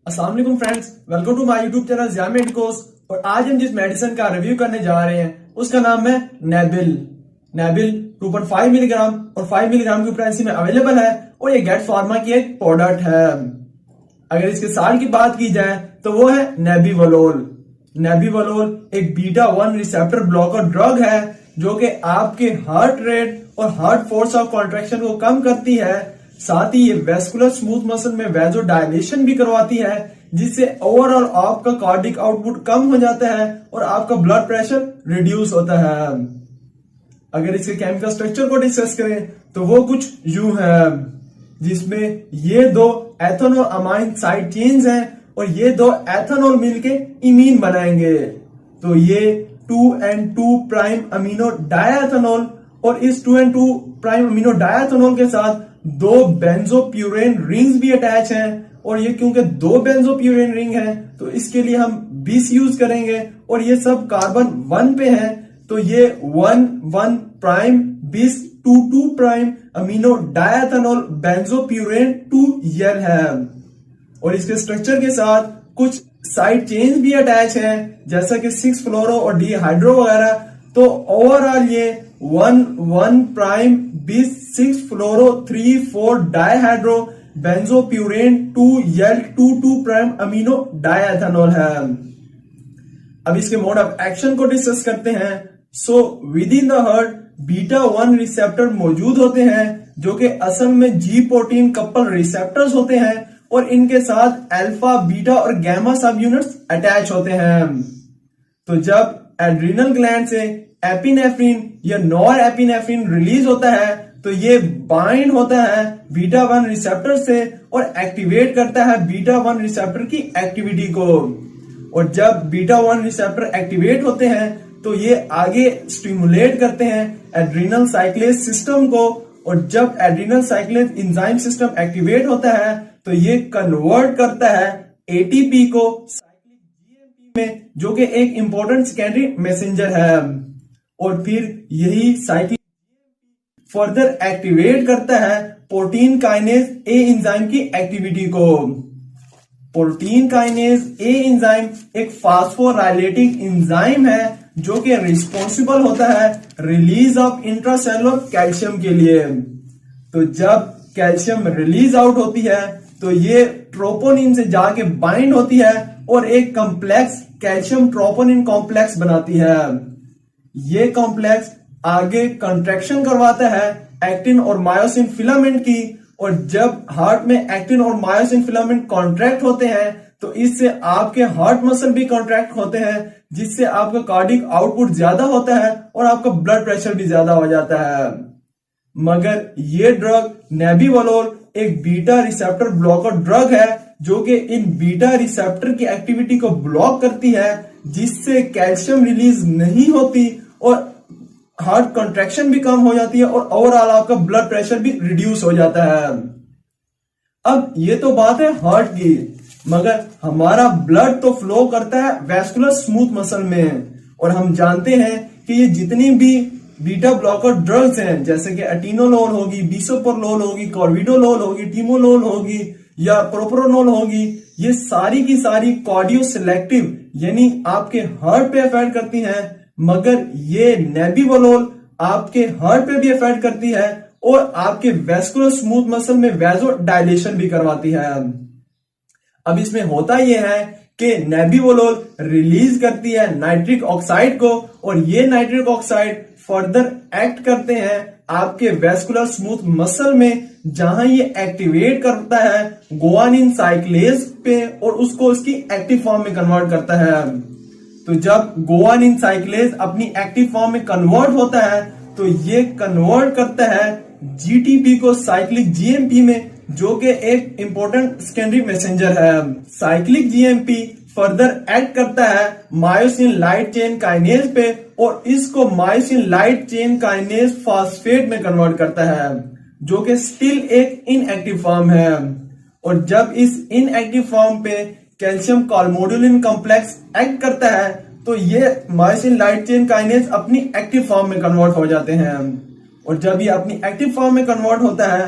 अस्सलाम वालेकुम friends, welcome to my YouTube channel Zia medicos. और आज हम जिस मेडिसिन का रिव्यू करने जा रहे हैं उसका नाम है नेबिल। नेबिल 2.5 मिलीग्राम और 5 मिलीग्राम की प्रेसी में अवेलेबल है और ये गेट फार्मा की एक प्रोडक्ट है। अगर इसके साल की बात की जाए तो वो है नेबिवोलोल। नेबिवोलोल एक बीटा 1 रिसेप्टर ब्लॉकर ड्रग है जो कि आपके हार्ट रेट और हार्ट फोर्स ऑफ कॉन्ट्रैक्शन को कम करती है। साथ ही ये वेस्कुलर स्मूथ मसल में वैजो डायलेशन भी करवाती है, जिससे ओवरऑल आपका कार्डिक आउटपुट कम हो जाता है और आपका ब्लड प्रेशर रिड्यूस होता है। अगर इसके केमिकल स्ट्रक्चर को डिस्कस करें तो वो कुछ यूं है, जिसमें ये दो एथेनॉल अमाइन साइड चेन्स हैं और ये दो एथेनॉल मिलके इमीन बनाएंगे। तो ये 2N2 प्राइम अमीनो डायएथेनॉल और इस 2N2 प्राइम अमीनो डायएथेनॉल के साथ दो बेंजोप्यूरेन रिंग्स भी अटैच हैं। और ये क्योंकि दो बेंजोप्यूरेन रिंग हैं तो इसके लिए हम बिस यूज करेंगे और ये सब कार्बन 1 पे हैं। तो ये 1,1 प्राइम बिस 2,2 प्राइम अमीनो डायएथेनॉल बेंजोप्यूरेन 2L है। और इसके स्ट्रक्चर के साथ कुछ साइड चेन्स भी अटैच हैं, जैसा कि 6 फ्लोरो और डिहाइड्रो वगैरह। तो ओवरऑल ये 1,1 प्राइम बिस 6 फ्लोरो 3,4 डायहाइड्रो बेंजोप्यूरेन 2L 2,2 प्राइम अमीनो डायएथेनॉल है। अब इसके मोड ऑफ एक्शन को डिस्कस करते हैं। So with in the heart beta 1 receptor मौजूद होते हैं जो कि असल में जी प्रोटीन कपल रिसेप्टर्स होते हैं और इनके साथ अल्फा बीटा और गैमा सब यूनिट्स अटैच होते हैं। तो जब एड्रिनल ग्लैंड से एपिनेफ्रिन या नॉर एपिनेफ्रिन रिलीज होता है तो ये बाइंड होता है बीटा 1 रिसेप्टर से और एक्टिवेट करता है बीटा 1 रिसेप्टर की एक्टिविटी को। और जब बीटा 1 रिसेप्टर एक्टिवेट होते हैं तो ये आगे स्टिमुलेट करते हैं एड्रिनल साइक्लेज सिस्टम को। और जब एड्रिनल साइक्लेज एंजाइम सिस्टम एक्टिवेट होता है तो ये कन्वर्ट करता है एटीपी को साइक्लिक जीएमपी में, जो कि एक इंपॉर्टेंट सेकेंडरी मैसेंजर है। और फिर यही साइक्लिक फर्दर एक्टिवेट करता है प्रोटीन काइनेज ए एंजाइम की एक्टिविटी को। प्रोटीन काइनेज ए एंजाइम एक फास्फोराइलेटिक एंजाइम है जो कि रिस्पॉन्सिबल होता है रिलीज ऑफ इंट्रासेलुलर कैल्शियम के लिए। तो जब कैल्शियम रिलीज आउट होती है तो ये ट्रोपोनिन से जाके बाइंड होती है और एक कॉम्प्लेक्स कैल्शियम ट्रोपोनिन कॉम्प्लेक्स बनाती है। ये कॉम्प्लेक्स आगे कंट्रैक्शन करवाता है एक्टिन और मायोसिन फिलामेंट की। और जब हार्ट में एक्टिन और मायोसिन फिलामेंट कॉन्ट्रैक्ट होते हैं तो इससे आपके हार्ट मसल भी कॉन्ट्रैक्ट होते हैं, जिससे आपका कार्डिक आउटपुट ज्यादा होता है और आपका ब्लड प्रेशर भी ज्यादा हो जाता है। मगर ये ड्रग नेबिवोलोल एक बीटा रिसेप्टर ब्लॉकर ड्रग है जो कि इन बीटा रिसेप्टर की एक्टिविटी को ब्लॉक करती है, जिससे कैल्शियम रिलीज नहीं होती और हार्ट कंट्रैक्शन भी कम हो जाती है और ओवरऑल आपका ब्लड प्रेशर भी रिड्यूस हो जाता है। अब ये तो बात है हार्ट की, मगर हमारा ब्लड तो फ्लो करता है वेस्कुलर स्मूथ मसल में। और हम जानते हैं कि ये जितनी भी बीटा ब्लॉकर ड्रग्स हैं, जैसे कि एटिनोलोल होगी, बिसोप्रोलोल होगी, कॉर्बिडोलोल होगी, टिमोलोल होगी या प्रोप्रोनोल होगी, ये सारी की सारी कार्डियो सिलेक्टिव यानी आपके हार्ट पे इफेक्ट करती हैं। मगर ये नेबिवोलोल आपके हार्ट पे भी इफेक्ट करती है और आपके वेस्कुलर स्मूथ मसल में वैजो डायलेशन भी करवाती है। अब इसमें होता यह है कि नेबिवोलोल रिलीज करती है नाइट्रिक ऑक्साइड को और ये नाइट्रिक ऑक्साइड फर्दर एक्ट करते हैं आपके वेस्कुलर स्मूथ मसल में, जहां ये एक्टिवेट करता है गुआनिन साइक्लेज पे और उसको उसकी एक्टिव फॉर्म में कन्वर्ट करता है। तो जब गुआनिन साइक्लेज अपनी एक्टिव फॉर्म में कन्वर्ट होता है तो ये कन्वर्ट करता है जीटीपी को साइक्लिक जीएमपी में, जो कि एक इंपॉर्टेंट सेकेंडरी मैसेंजर है। साइक्लिक जीएमपी फर्दर एक्ट करता है मायोसिन लाइट चेन काइनेज पे और इसको myosin light chain kinase phosphate में कन्वर्ट करता है, जो कि स्टिल एक इनएक्टिव फॉर्म है। और जब इस इनएक्टिव फॉर्म पे कैल्शियम कॉलमोडुलिन कॉम्प्लेक्स एक्ट करता है तो ये मायोसिन लाइट चेन काइनेज अपनी एक्टिव फॉर्म में कन्वर्ट हो जाते हैं। और जब ये अपनी एक्टिव फॉर्म में कन्वर्ट होता है